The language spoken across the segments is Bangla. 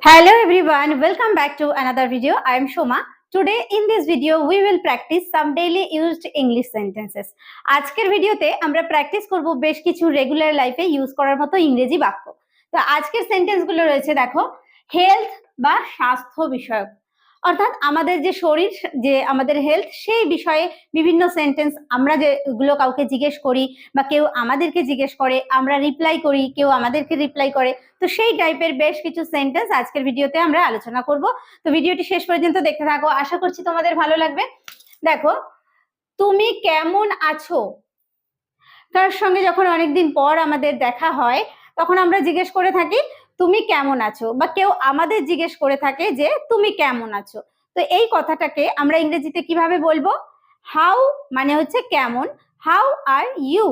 Hello everyone, welcome back to another video. I am Shoma. Today in this video we will practice some daily used English sentences. আজকের ভিডিওতে আমরা প্র্যাকটিস করব বেশ কিছু রেগুলার লাইফে ইউজ করার মতো ইংরেজি বাক্য। তো আজকের সেন্টেন্সগুলো রয়েছে দেখো, হেলথ বা স্বাস্থ্য বিষয়ক, অর্থাৎ আমাদের যে শরীর, যে আমাদের হেলথ, সেই বিষয়ে বিভিন্ন সেন্টেন্স আমরা যেগুলো কাউকে জিজ্ঞেস করি বা কেউ আমাদেরকে জিজ্ঞেস করে, আমরা রিপ্লাই করি, কেউ আমাদেরকে রিপ্লাই করে। তো সেই টাইপের বেশ কিছু সেন্টেন্স আজকের ভিডিওতে আমরা আলোচনা করব। তো ভিডিওটি শেষ পর্যন্ত দেখতে থাকো, আশা করছি তোমাদের ভালো লাগবে। দেখো, তুমি কেমন আছো? তার সঙ্গে যখন অনেকদিন পর আমাদের দেখা হয় তখন আমরা জিজ্ঞেস করে থাকি তুমি কেমন আছো, বা কেউ আমাদের জিজ্ঞেস করে থাকে যে তুমি কেমন আছো। তো এই কথাটাকে আমরা ইংরেজিতে কিভাবে বলবো? হাউ মানে হচ্ছে কেমন, how are you,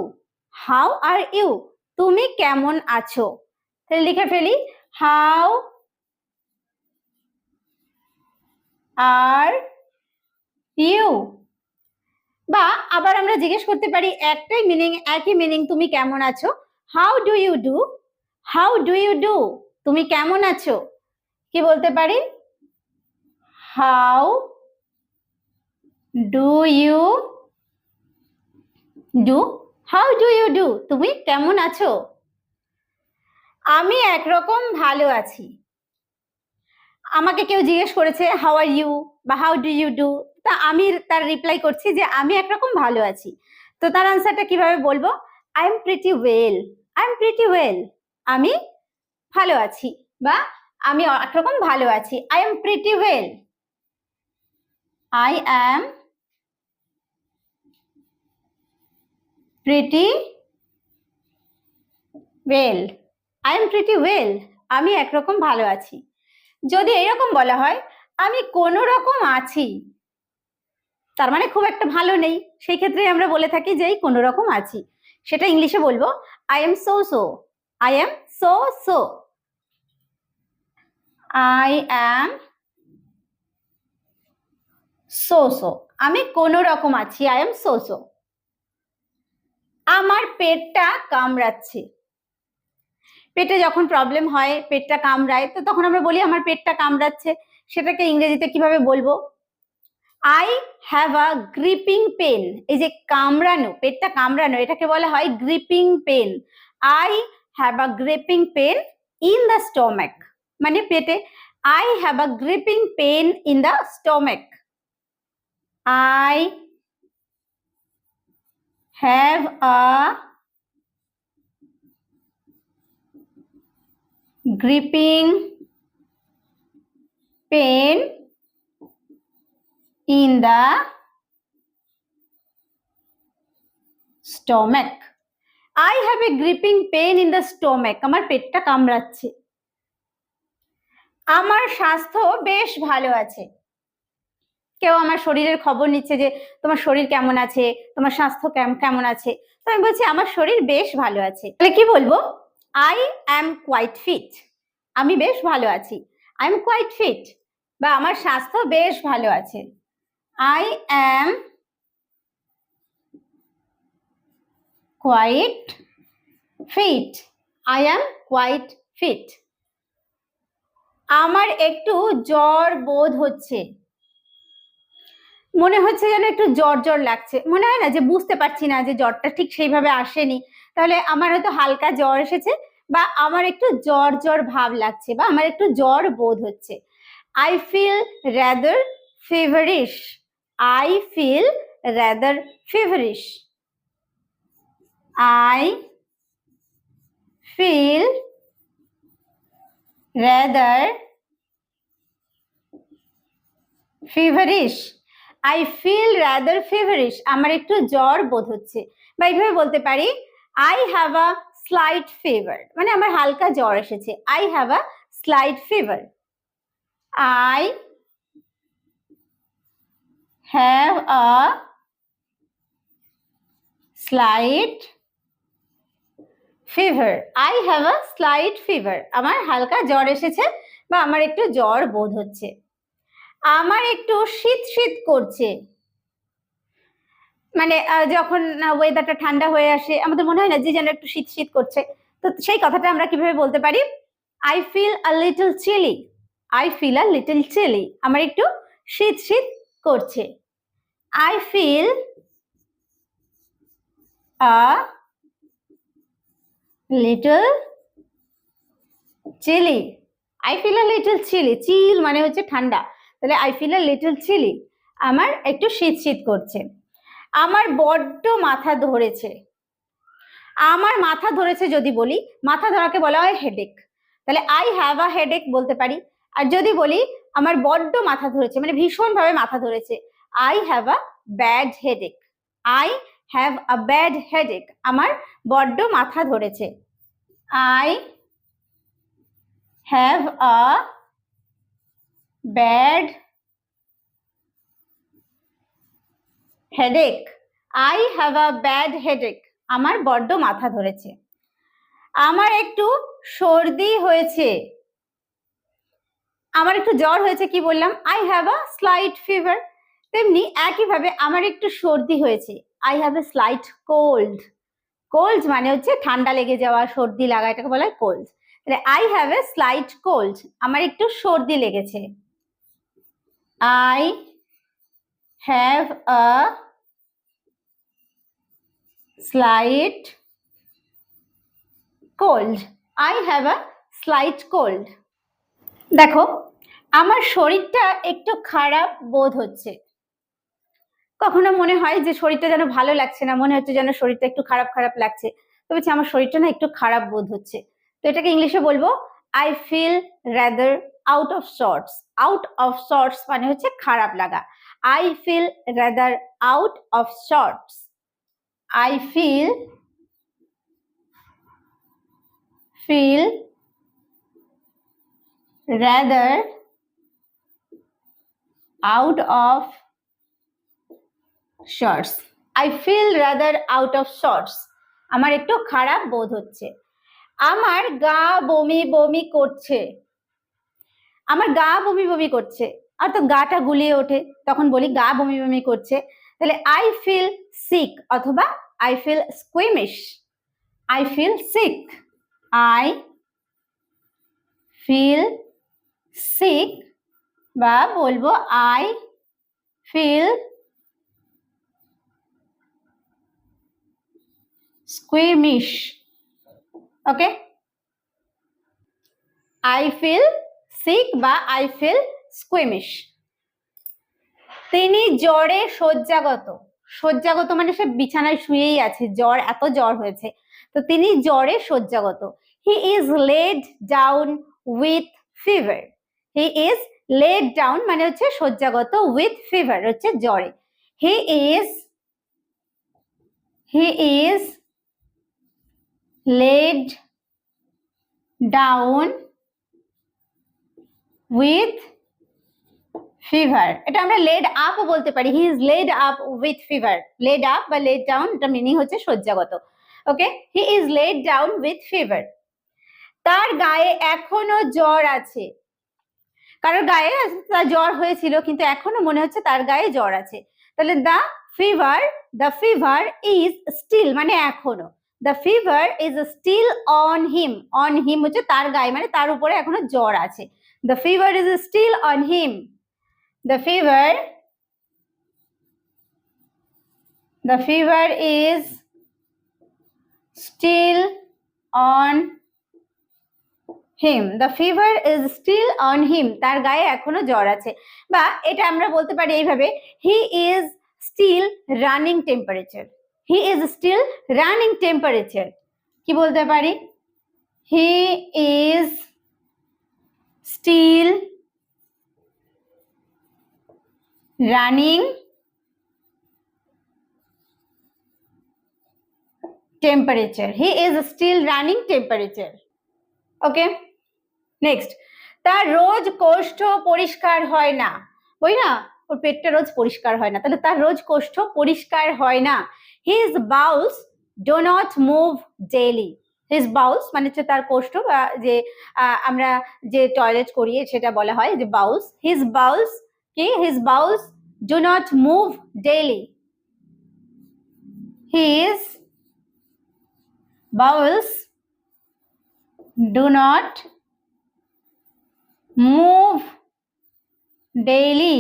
how are you, তুমি কেমন আছো। তাহলে লিখে ফেলি, হাউ আর ইউ। বা আবার আমরা জিজ্ঞেস করতে পারি একটাই মিনিং, একই মিনিং, তুমি কেমন আছো, how do you do, how do you do, তুমি কেমন আছো। কি বলতে পারি? How do you do, how do you do, তুমি কেমন আছো। আমি একরকম ভালো আছি। আমাকে কেউ জিজ্ঞেস করেছে হাউ আর ইউ বা হাউ ডু ইউ ডু, তা আমি তার রিপ্লাই করছি যে আমি একরকম ভালো আছি। তো তার আনসারটা কিভাবে বলবো? I am pretty well, I am pretty well, আমি ভালো আছি, বা আমি একরকম ভালো আছি, I am pretty well, I am pretty well, I am pretty well, আমি একরকম ভালো আছি। যদি এরকম বলা হয় আমি কোনো রকম আছি, তার মানে খুব একটা ভালো নেই, সেই ক্ষেত্রে আমরা বলে থাকি যে এই কোনো রকম আছি। সেটা ইংলিশে বলবো I am so so, I am so so, I am so so, আমি কোনো রকম আছি, আই এম সো সো। আমার পেটটা কামড়াচ্ছে। পেটে যখন প্রবলেম হয়, পেটটা কামড়ায়, তো তখন আমরা বলি আমার পেটটা কামড়াচ্ছে। সেটাকে ইংরেজিতে কিভাবে বলবো? I have a griping pain. এই যে কামড়ানো, পেটটা কামড়ানো, এটাকে বলা হয় griping pain. I have a griping pain in the stomach, মানে পেটে। I have a griping pain in the stomach, I have a griping pain in the stomach. I have a gripping pain in the stomach. আমার পেটটা কামড়াচ্ছে। আমার স্বাস্থ্য বেশ ভালো আছে। কেউ আমার শরীরের খবর নিচ্ছে যে তোমার শরীর কেমন আছে, তোমার স্বাস্থ্য কেমন আছে। তো আমি বলছি আমার শরীর বেশ ভালো আছে। তাহলে কি বলবো? I am quite fit. আমি বেশ ভালো আছি, I am quite fit, বা আমার স্বাস্থ্য বেশ ভালো আছে, I am quite fit, I am quite fit. আমার একটু জ্বর বোধ হচ্ছে। মনে হচ্ছে যেন একটু জ্বর জ্বর লাগছে, মনে হয় না যে বুঝতে পারছি না যে জ্বরটা ঠিক সেইভাবে আসেনি, তাহলে আমার হয়তো হালকা জ্বর এসেছে, বা আমার একটু জ্বর জ্বর ভাব লাগছে, বা আমার একটু জ্বর বোধ হচ্ছে। I feel rather feverish, I feel rather feverish, I feel rather feverish, I feel rather feverish, আমার একটু জ্বর বোধ হচ্ছে। বা এইভাবে বলতে পারি I have a slight fever, মানে আমার হালকা জ্বর এসেছে, I have a slight fever, I have a slight fever, I have a slight fever, আমার হালকা জ্বর এসেছে, বা আমার একটু জ্বর বোধ হচ্ছে। আমার একটু শীত শীত করছে, মানে যখন ওয়েদারটা ঠান্ডা হয়ে আসে আমাদের মনে হয় না যে যেন একটু শীত শীত করছে। তো সেই কথাটা আমরা কিভাবে বলতে পারি? I feel a little chilly, I feel a little chilly, আমার একটু শীত শীত করছে। I feel a little chilly, I feel a little chilly, chill মানে হচ্ছে ঠান্ডা, তাহলে I feel a little chilly, আমার একটু শীত শীত করছে। আমার বড্ড মাথা ধরেছে, আমার মাথা ধরেছে যদি বলি, মাথা ধরাকে বলা হয় হেডেক, তাহলে আই হ্যাভ আ হেডেক বলতে পারি। আর যদি বলি আমার বড্ড মাথা ধরেছে মানে ভীষণ ভাবে মাথা ধরেছে, I have a bad headache, I have a bad headache, আমার বড্ড মাথা ধরেছে। I have a bad headache, I have a bad headache, আমার বড্ড মাথা ধরেছে। আমার একটু সর্দি হয়েছে, আমার একটু জ্বর হয়েছে, কি বললাম, I have a slight fever. তেমনি একইভাবে আমার একটু সর্দি হয়েছে, I have a slight cold, cold মানে হচ্ছে ঠান্ডা লেগে যাওয়া, সর্দি লাগা, এটাকে বলা হয় কোল্ড। তাহলে I have a slight cold, আমার একটু সর্দি লেগেছে। I have a slight cold, I have a slight cold. দেখো আমার শরীরটা একটু খারাপ বোধ হচ্ছে, কখনো মনে হয় যে শরীরটা যেন ভালো লাগছে না, মনে হচ্ছে যেন শরীরটা একটু খারাপ খারাপ লাগছে, তো বলছি আমার শরীরটা না একটু খারাপ বোধ হচ্ছে। তো এটাকে ইংলিশে বলবো I feel rather out of sorts, out of sorts মানে হচ্ছে খারাপ লাগা, I feel rather out of sorts, I feel rather out of sorts, I feel rather out of sorts, আমার একটু খারাপ বোধ হচ্ছে। আমার গা বমি বমি করছে, আমার গা বমি বমি করছে, আর তো গাটা গুলিয়ে ওঠে, তখন বলি গা বমি বমি করছে, তাহলে আই ফিল সিক অথবা I feel squeamish, I feel sick, I feel sick, বা বলবো I feel squeamish. Okay, I feel sick বা আই ফিল স্কুইমিশ। তিনি জ্বরে শয্যাগত, শয্যাগত মানে সে বিছানায় শুয়েই আছে, জ্বর, এত জ্বর হয়েছে, তো তিনি জ্বরে শয্যাগত। He is laid down with fever, he is laid down মানে হচ্ছে শয্যাগত, উইথ ফিভার হচ্ছে জ্বরে, he is laid down with fever, এটা আমরা লেড আপ বলতে পারি, he is laid up with fever, laid up বা লেড ডাউন এটা মিনিং হচ্ছে শয্যাগত। Okay, he is laid down with fever. তার গায়ে এখনো জ্বর আছে, কারোর গায়ে তার জ্বর হয়েছিল কিন্তু এখনো মনে হচ্ছে তার গায়ে জ্বর আছে, তাহলে দ্য ফিভার ইজ স্টিল মানে এখনো, the fever is still on him, on him হচ্ছে তার গায়ে মানে তার উপরে এখনো জ্বর আছে, the fever is still on him, the fever is still on him, the fever is still on him, তার গায়ে এখনো জ্বর আছে। বা এটা আমরা বলতে পারি এইভাবে, he is still running temperature, he is still running temperature, কি বলতে পারি, he is still running temperature, he is still running temperature. Okay, next, তার রোজ কোষ্ঠ পরিষ্কার হয় না, ওই না ওর পেটটা রোজ পরিষ্কার হয় না, তাহলে তার রোজ কোষ্ঠ পরিষ্কার হয় না, his bowels do not move daily, his bowels মানে হচ্ছে তার কোষ্ঠ, বা যে আমরা যে টয়লেট করি সেটা বলা হয় যে বাউলস, হিজ বাউলস কি, his bowels do not move daily, his bowels do not move daily,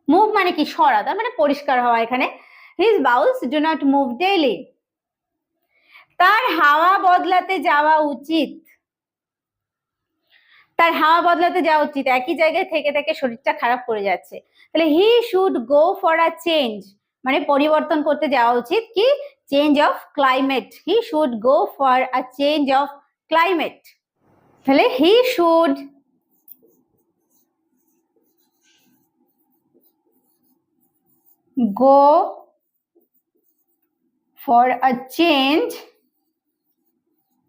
move মানে কি সরা, তার মানে পরিষ্কার হওয়া। এখানে his bowels do not move daily. তার হাওয়া বদলাতে যাওয়া উচিত, তার হাওয়া বদলাতে যাওয়া উচিত, একই জায়গায় থেকে থেকে শরীরটা খারাপ করে যাচ্ছে। তাহলে he should go for a change, মানে পরিবর্তন করতে যাওয়া উচিত, কি change of climate. He should go for a change of climate. তাহলে he should go for a change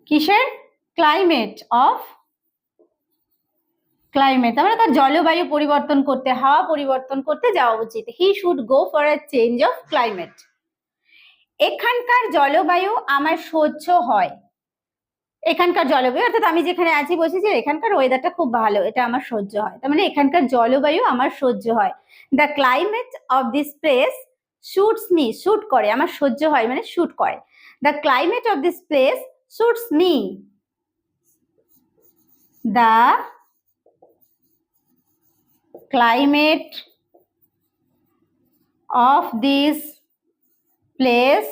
কিসের ক্লাইমেট অফ ক্লাইমেট, মানে তার জলবায়ু পরিবর্তন করতে, হাওয়া পরিবর্তন করতে যাওয়া উচিত। হি should go for a change of climate. এখানকার জলবায়ু আমার সহ্য হয়, এখানকার জলবায়ু অর্থাৎ আমি যেখানে আছি বলছি যে এখানকার ওয়েদারটা খুব ভালো, এটা আমার সহ্য হয়, তার মানে এখানকার জলবায়ু আমার সহ্য হয়। The climate of this place suits me, shoot করে, আমার সহ্য হয় মানে শুট করে। The climate of this place suits me. The climate of this place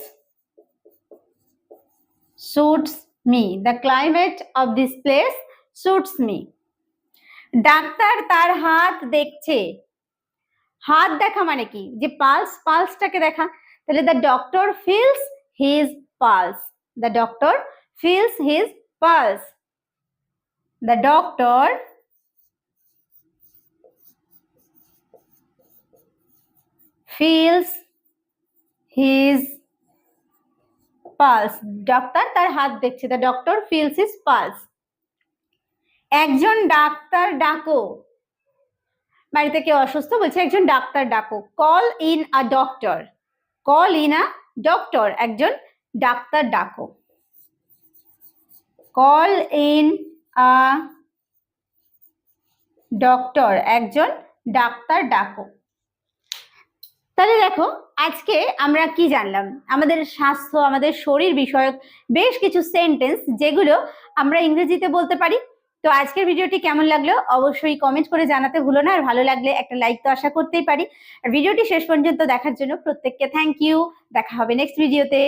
suits me. The climate of this place suits me. Doctor তার হাত দেখছে, হাত দেখা মানে কি যে পালস, পালসটাকে দেখা। তাহলে the doctor feels his pulse. The doctor feels his pulse. The doctor feels his pulse. Doctor তার হাত দেখছে, the doctor feels his pulse. একজন ডাক্তার ডাকো, বাড়িতে কেউ অসুস্থ, বলছে একজন ডাক্তার ডাকো। Call in a doctor, call in a doctor, একজন ডাক্তার ডাকো। কল ইন আ ডক্টর, একজন ডাক্তার ডাকো। তাহলে দেখো আজকে আমরা কি জানলাম, আমাদের স্বাস্থ্য, আমাদের শরীর বিষয়ক বেশ কিছু সেন্টেন্স যেগুলো আমরা ইংরেজিতে বলতে পারি। তো আজকের ভিডিওটি কেমন লাগলো অবশ্যই কমেন্ট করে জানাতে ভুলো না, আর ভালো লাগলে একটা লাইক তো আশা করতেই পারি। আর ভিডিওটি শেষ পর্যন্ত দেখার জন্য প্রত্যেককে থ্যাংক ইউ। দেখা হবে নেক্সট ভিডিওতে।